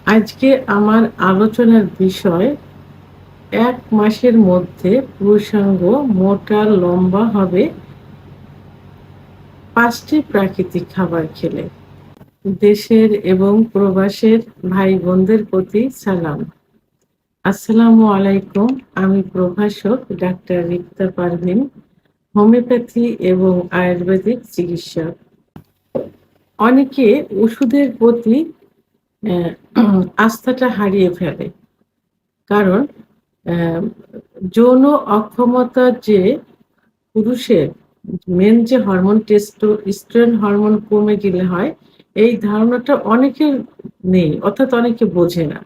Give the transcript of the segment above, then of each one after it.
আজকে আমার আলোচনার বিষয় ১ মাসের মধ্যে পুরুষাঙ্গ মোটা লম্বা হবে ৫ টি প্রাকৃতিক খাবার খেলে। দেশের এবং প্রবাসের ভাই-বোনদের প্রতি সালাম। আসসালামু আলাইকুম। আমি প্রভাষক ডাক্তার রিক্তা পারভীন, হোমিওপ্যাথি এবং আয়ুর্বেদিক চিকিৎসক। অনেকে ওষুধের প্রতি অ্যা আস্থাটা হারিয়ে ফেলে। কারণ অ্যা যৌন অক্ষমতার যে পুরুষের মেন যে হরমোন টেস্টোস্টেরন হরমোন কমে গেলে হয়, এই ধারণাটা অনেকের নেই, অর্থাৎ অনেকে বোঝে না।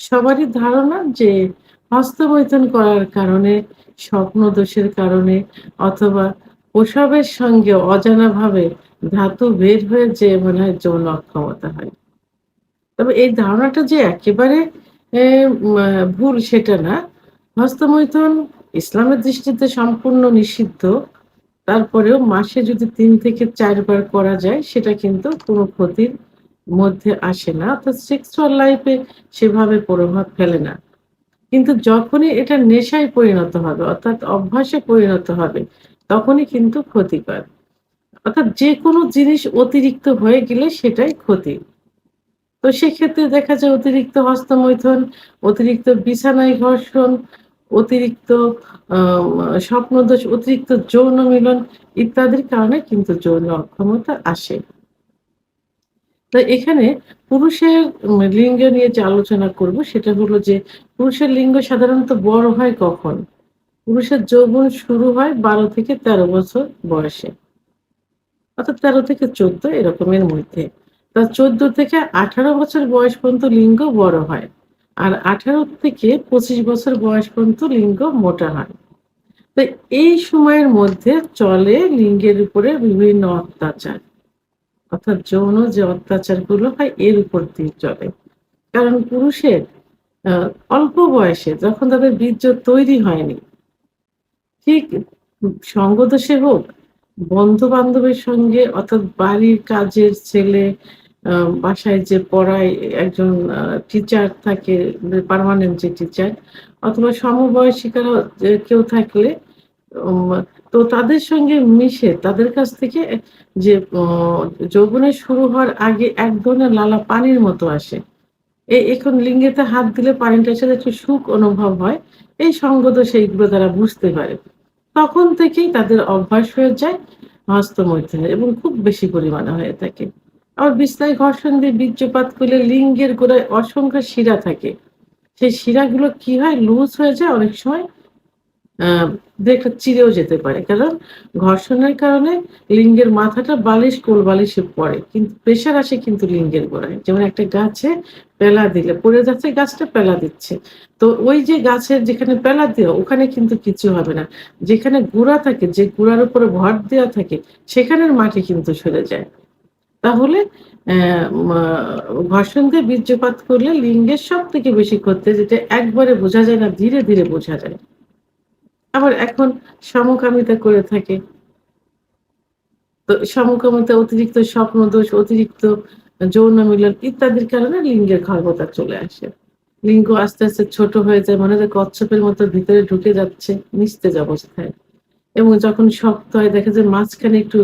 সবারই ধারণা যে হস্তমৈথুন করার কারণে, স্বপ্নদোষের কারণে অথবা প্রসবের সঙ্গে অজানাভাবে ধাতু বের হয়ে যেয়ে মনে হয় যৌন অক্ষমতা হয়। তবে এই ধারণাটা যে একেবারে এ মা ভুল সেটা না। হস্তমৈথুন ইসলামের দৃষ্টিতে সম্পূর্ণ নিষিদ্ধ। তারপরেও মাসে যদি ৩ থেকে ৪ বার করা যায় সেটা কিন্তু কোনো ক্ষতির মধ্যে আসে না। অর্থাৎ সেক্সুয়াল লাইফ এ সেভাবে প্রভাব ফেলে না। কিন্তু যখনই এটা নেশায় পরিণত হবে অর্থাৎ অভ্যাসে পরিণত হবে তখনই কিন্তু ক্ষতিকর। অর্থাৎ যেকোনো জিনিস অতিরিক্ত হয়ে গেলে সেটাই ক্ষতি। তো সেক্ষেত্রে দেখা যায় অতিরিক্ত হস্তমৈথুন, অতিরিক্ত বিছানায় ঘর্ষণ, অতিরিক্ত আম স্বপ্নদোষ, অতিরিক্ত যৌন মিলন ইত্যাদির কারণে কিন্তু যৌন অক্ষমতা আসে। তো এখানে পুরুষের লিঙ্গ নিয়ে যে আলোচনা করব সেটা হলো যে পুরুষের লিঙ্গ সাধারণত বড় হয় কখন? পুরুষের যৌবন শুরু হয় ১২ থেকে ১৩ বছর বয়সে। অর্থাৎ ১৩ থেকে ১৪ এরকমের মধ্যে। তা ১৪ থেকে ১৮ বছর বয়স পর্যন্ত লিঙ্গ বড় হয়। আর ১৮ থেকে ২৫ বছর বয়স পর্যন্ত লিঙ্গ মোটা হয়। তো এই সময়ের মধ্যে চলে লিঙ্গের উপরে বিভিন্ন অত্যাচার। অর্থাৎ যৌন যে অত্যাচারগুলো হয় এর উপর দিয়ে চলে। কারণ পুরুষের আ অল্প বয়সে যখন তাদের বীর্য তৈরি হয়নি, ঠিক সঙ্গদোষে হোক, বন্ধু-বান্ধবের সঙ্গে অর্থাৎ বাড়ির কাজের ছেলে, আ বাসায় যে পড়ায় একজন টিচার থাকে, পার্মানেন্ট যে টিচার অথবা সমবয়সী কারো যে কেউ থাকলে উম তো তাদের সঙ্গে মিশে তাদের কাছ থেকে যে যৌবনের শুরু হওয়ার আগে এক ধরনের লালা পানির মতো আসে। এখন লিঙ্গেতে হাত দিলে পানিটার সাথে একটু সুখ অনুভব হয়। এই সঙ্গদোষ এইগুলো তারা বুঝতে পারে। তখন থেকেই তাদের অভ্যাস হয়ে যায় হস্তমৈথুনের এবং খুব বেশি পরিমাণে হয়ে থাকে। আবার বিছনায় ঘর্ষণ দিয়ে বীর্যপাত করলে লিঙ্গের গোড়ায় অসংখ্য শিরা থাকে। সেই শিরাগুলো কি হয়? লুজ হয়ে যায় অনেক সময় আ ২-১ টা চিরেও যেতে পারে। কারণ ঘর্ষণের কারণে লিঙ্গের মাথাটা বালিশ, কোল বালিশে পড়ে। কিন্তু প্রেশার আসে কিন্তু লিঙ্গের গোড়ায়। যেমন একটা গাছে পেলা দিলে পড়ে যাচ্ছে গাছটা পেলা দিচ্ছে। তো ওই যে গাছের যেখানে পেলা দেওয়া ওখানে কিন্তু কিছু হবে না। যেখানে গুড়া থাকে, যে গুড়ার উপরে ভর দেওয়া থাকে সেখানের মাটি কিন্তু সরে যায়। তাহলে মা ঘর্ষণ দিয়ে বীর্যপাত করলে লিঙ্গের সবথেকে বেশি ক্ষতি যেটা একবারে বোঝা যায় না, ধীরে, ধীরে বোঝা যায়। আবার এখন সমকামিতা করে থাকে। তো সমকামিতা অতিরিক্ত স্বপ্নদোষ, অতিরিক্ত যৌন মিলন ইত্যাদির কারণে লিঙ্গের খর্বতা চলে আসে। লিঙ্গ আস্তে, আস্তে ছোট হয়ে যায়। মনে হয় কচ্ছপের মতো ভিতরে ঢুকে যাচ্ছে নিস্তেজ অবস্থায়। এবং যখন শক্ত হয় দেখা যায় মাঝখানে একটু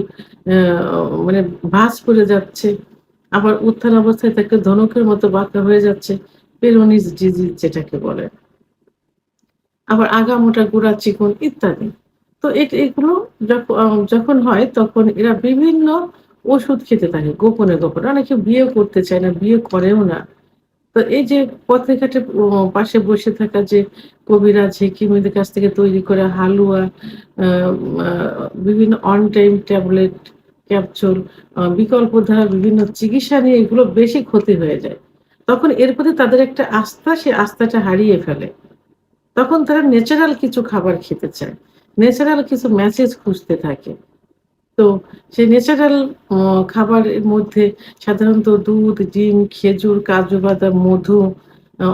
অ্যা মানে ভাঁজ পড়ে যাচ্ছে। আবার উত্থান অবস্থায় থাকে ধনুকের মতো বাঁকা হয়ে যাচ্ছে। পেরোনিস ডিজিজ যেটাকে বলে। আবার আগামোটা, গোড়া চিকন ইত্যাদি। তো এগুলো যখন হয় তখন এরা বিভিন্ন ওষুধ খেতে থাকে গোপনে, গোপনে। অনেকে বিয়েও করতে চায় না, বিয়ে করেও না। তো এই যে পথে ঘাটে পাশে বসে থাকা যে কবিরাজ, হেকিমদের কাছ থেকে তৈরি করা হালুয়া, আ মা বিভিন্ন অন টাইম ট্যাবলেট, ক্যাপসুল, বিকল্প ধারা বিভিন্ন চিকিৎসা নিয়ে এগুলো বেশি ক্ষতি হয়ে যায়। তখন এর প্রতি তাদের একটা আস্থা, সে আস্থাটা হারিয়ে ফেলে। তখন তারা ন্যাচারাল কিছু খাবার খেতে চায়। ন্যাচারাল কিছু মেসেজ খুঁজতে থাকে। তো সেই ন্যাচারাল অ খাবারের মধ্যে সাধারণত দুধ, ডিম, খেজুর, কাজু বাদাম, মধু,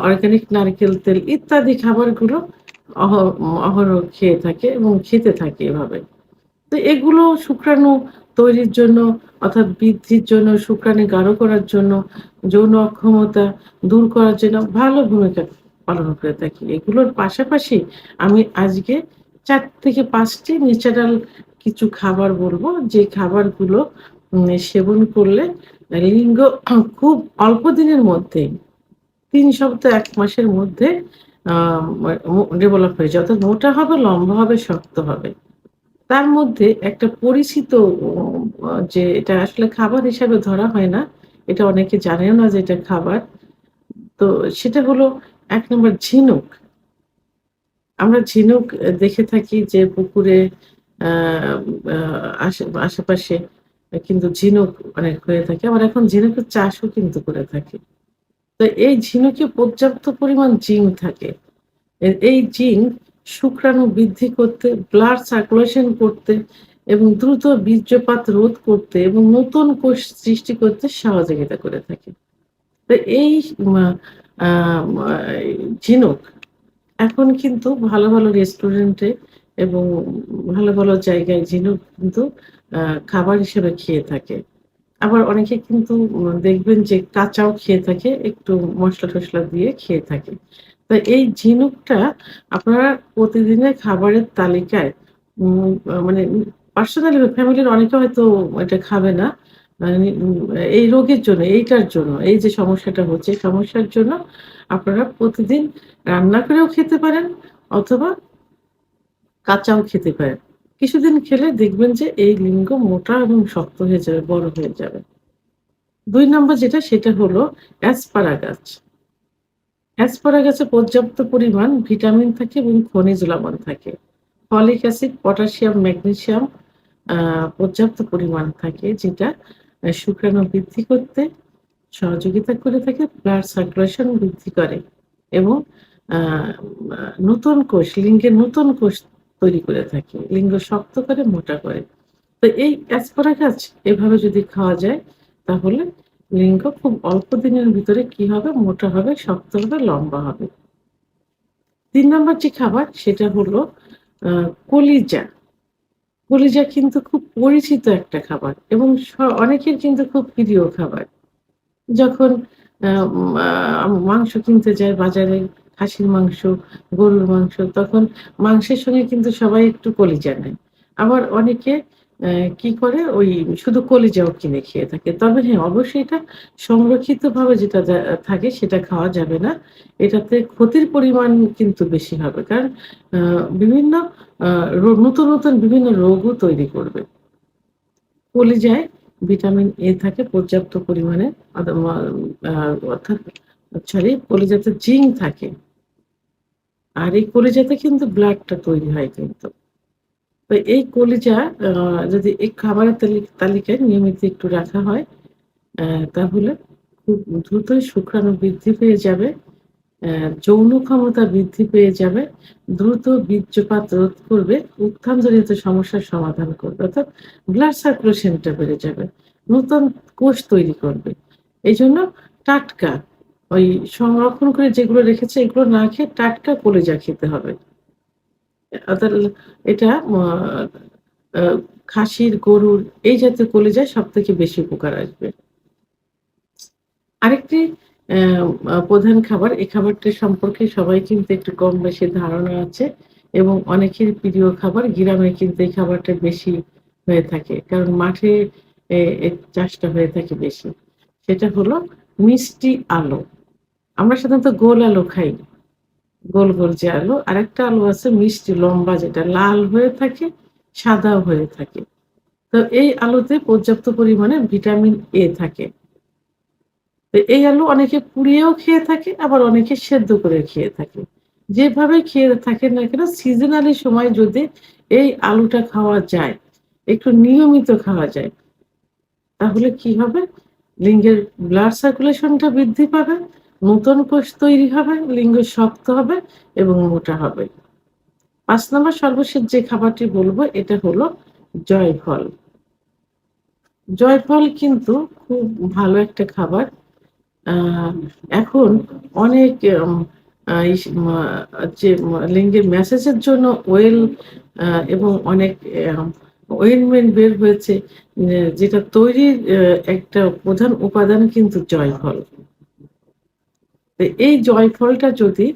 অর্গানিক নারকেল তেল ইত্যাদি খাবারগুলো অহরহ খেয়ে থাকে এবং খেতে থাকে এভাবে। তো এগুলো শুক্রাণু তৈরির জন্য অর্থাৎ বৃদ্ধির জন্য, শুক্রাণু গাঢ় করার জন্য, যৌন অক্ষমতা দূর করার জন্য ভালো ভূমিকা পালন করে থাকি। এগুলোর পাশাপাশি আমি আজকে ৪ থেকে ৫ টি ন্যাচারাল কিছু খাবার বলব, যে খাবারগুলো সেবন করলে লিঙ্গ খুব অল্প দিনের মধ্যেই ৩ সপ্তাহ ১ মাসের মধ্যে আ ডেভেলপ হয়ে যায়। অর্থাৎ মোটা হবে, লম্বা হবে, শক্ত হবে। তার মধ্যে একটা পরিচিত যে এটা আসলে খাবার হিসাবে ধরা হয় না। এটা অনেকে জানেও না যে এটা খাবার। তো সেটা হলো ১ নম্বর ঝিনুক। আমরা ঝিনুক দেখে থাকি যে পুকুরে আ আ আশেপাশে কিন্তু ঝিনুক অনেক হয়ে থাকে। আবার এখন ঝিনুকের চাষও কিন্তু করে থাকে। তো এই ঝিনুকে পর্যাপ্ত পরিমাণ জিঙ্ক থাকে। এই জিঙ্ক শুক্রাণু বৃদ্ধি করতে, ব্লাড সার্কুলেশন করতে এবং দ্রুত বীর্যপাত রোধ করতে এবং নতুন কোষ সৃষ্টি করতে সহযোগিতা করে থাকে। তো এই মা আ মা ঝিনুক এখন কিন্তু ভালো, ভালো রেস্টুরেন্টে এবং ভালো, ভালো জায়গায় ঝিনুক কিন্তু আ খাবার হিসেবে খেয়ে থাকে। আবার অনেকে কিন্তু দেখবেন যে কাঁচাও খেয়ে থাকে, একটু মসলা-টসলা দিয়ে খেয়ে থাকে। তো এই ঝিনুকটা আপনারা প্রতিদিনের খাবারের তালিকায় মানে পার্সোনালি ফ্যামিলির অনেকে হয়তো এটা খাবে না। মানে এই রোগের জন্য, এইটার জন্য, এই যে সমস্যাটা হচ্ছে, এই সমস্যার জন্য আপনারা প্রতিদিন রান্না করেও খেতে পারেন অথবা কাঁচাও খেতে পারেন। কিছুদিন খেলে দেখবেন যে এই লিঙ্গ মোটা এবং শক্ত হয়ে যাবে, বড় হয়ে যাবে। ২ নাম্বার যেটা সেটা হলো অ্যাসপারাগাস। অ্যাসপারাগাসে পর্যাপ্ত পরিমাণ ভিটামিন থাকে এবং খনিজ লবণ থাকে। ফলিক অ্যাসিড, পটাশিয়াম, ম্যাগনেসিয়াম আ পর্যাপ্ত পরিমাণ থাকে, যেটা শুক্রাণু বৃদ্ধি করতে সহযোগিতা করে থাকে, ব্লাড সার্কুলেশন বৃদ্ধি করে এবং আ আ নতুন কোষ, লিঙ্গের নতুন কোষ তৈরি করে থাকে। লিঙ্গ শক্ত করে, মোটা করে। তো এই অ্যাসপারাগাস এভাবে যদি খাওয়া যায় তাহলে লিঙ্গ খুব অল্প দিনের ভিতরে কি হবে? মোটা হবে, শক্ত হবে, লম্বা হবে। ৩ নাম্বার যে খাবার সেটা হলো আ কলিজা। কলিজা কিন্তু খুব পরিচিত একটা খাবার এবং অনেকের কিন্তু খুব প্রিয় খাবার। যখন মাংস কিনতে যাই বাজারে, খাসির মাংস, গরুর মাংস, তখন মাংসের সঙ্গে কিন্তু সবাই একটু কলিজা নেয়। আবার অনেকে কি করে ওই শুধু কলিজাও কিনে খেয়ে থাকে। তবে হ্যাঁ, অবশ্যই এটা সংরক্ষিতভাবে যেটা থাকে সেটা খাওয়া যাবে না। এটাতে ক্ষতির পরিমাণ কিন্তু বেশি হবে। কারণ আ বিভিন্ন আ নতুন, নতুন বিভিন্ন রোগও তৈরি করবে। কলিজায় ভিটামিন এ থাকে পর্যাপ্ত পরিমাণে। মা আ অর্থাৎ কলিজাতে জিঙ্ক থাকে। আর এই কলিজাতে কিন্তু ব্লাডটা তৈরি হয় কিন্তু। তো এই কলিজা আ যদি এই খাবারের তালিকায় নিয়মিত একটু রাখা হয়, অ্যা তাহলে খুব দ্রুতই শুক্রাণু বৃদ্ধি পেয়ে যাবে। যৌন ক্ষমতা বৃদ্ধি পেয়ে যাবে, দ্রুত বীর্যপাত রোধ করবে, উত্থানজনিত সমস্যার সমাধান করবে। অর্থাৎ ব্লাড সার্কুলেশনটা বেড়ে যাবে। নতুন কোষ তৈরি করবে। এজন্য টাটকা ওই সংরক্ষণ করে যেগুলো রেখেছে এগুলো না খেয়ে টাটকা কলিজা খেতে হবে। অর্থাৎ এটা আ খাসির, গরুর এই জাতীয় কলিজায় সবথেকে বেশি উপকার আসবে। আরেকটি অ্যা প্রধান খাবার, এই খাবারটি সম্পর্কে সবাই কিন্তু একটু কম বেশি ধারণা আছে এবং অনেকের প্রিয় খাবার। গ্রামে কিন্তু এই খাবারটা বেশি হয়ে থাকে। কারণ মাঠে এর চাষটা হয়ে থাকে বেশি। সেটা হলো মিষ্টি আলু। আমরা সাধারণত গোল আলু খাই। গোল, গোল যে আলু, আরেকটা আলু আছে মিষ্টি লম্বা যেটা লাল হয়ে থাকে, সাদাও হয়ে থাকে। তো এই আলুতে পর্যাপ্ত পরিমাণে ভিটামিন এ থাকে। তো এই আলু অনেকে পুড়িয়েও খেয়ে থাকে, আবার অনেকে সেদ্ধ করে খেয়ে থাকে। যেভাবে খেয়ে থাকেন না কেন সিজনালি সময় যদি এই আলুটা খাওয়া যায়, একটু নিয়মিত খাওয়া যায়, তাহলে কি হবে? লিঙ্গের ব্লাড সার্কুলেশনটা বৃদ্ধি পাবে, নতুন কোষ তৈরি হবে, লিঙ্গ শক্ত হবে এবং মোটা হবে। ৫ নাম্বার সর্বশেষ যে খাবারটি বলব এটা হলো জয়ফল। জয়ফল কিন্তু খুব ভালো একটা খাবার। আ এখন অনেক এম আ ইস মা যে লিঙ্গের মেসেজের জন্য ওয়েল এবং অনেক অয়েনমেন্ট বের হয়েছে, যেটা তৈরির একটা প্রধান উপাদান কিন্তু জয়ফল। তো এই জয়ফলটা যদি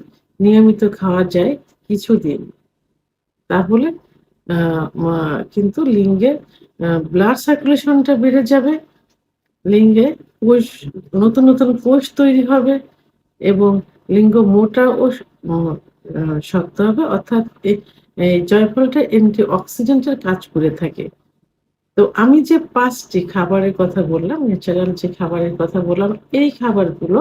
নিয়মিত খাওয়া যায় কিছুদিন, তাহলে কিন্তু লিঙ্গের ব্লাড সার্কুলেশনটা বেড়ে যাবে, লিঙ্গে কোষ, নতুন নতুন কোষ তৈরি হবে এবং লিঙ্গ মোটা ও শক্ত হবে। অর্থাৎ এই জয়ফলটা অ্যান্টিঅক্সিডেন্টের কাজ করে থাকে। তো আমি যে ৫ টি খাবারের কথা বললাম, ন্যাচারাল যে খাবারের কথা বললাম, এই খাবারগুলো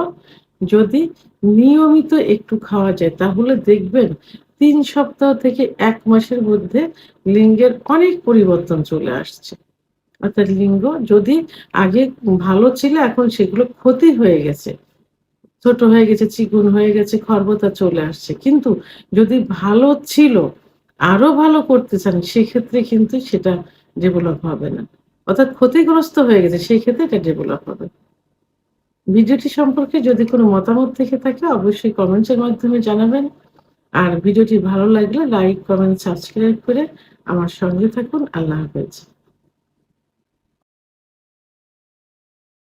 যদি নিয়মিত একটু খাওয়া যায় তাহলে দেখবেন ৩ সপ্তাহ থেকে ১ মাসের মধ্যে লিঙ্গের অনেক পরিবর্তন চলে আসছে। অর্থাৎ লিঙ্গ যদি আগে ভালো ছিল, এখন সেগুলো ক্ষতি হয়ে গেছে। ছোট হয়ে গেছে, চিকন হয়ে গেছে, খর্বতা চলে আসছে। কিন্তু যদি ভালো ছিল, আরো ভালো করতে চান, সেক্ষেত্রে কিন্তু সেটা ডেভেলপ হবে না। অর্থাৎ ক্ষতিগ্রস্ত হয়ে গেছে, সেই ক্ষেত্রে এটা ডেভেলপ হবে। ভিডিওটি সম্পর্কে যদি কোনো মতামত থেকে থাকে অবশ্যই কমেন্টস এর মাধ্যমে জানাবেন। আর ভিডিওটি ভালো লাগলে লাইক, কমেন্ট, সাবস্ক্রাইব করে আমার সঙ্গে থাকুন। আল্লাহ হাফেজ।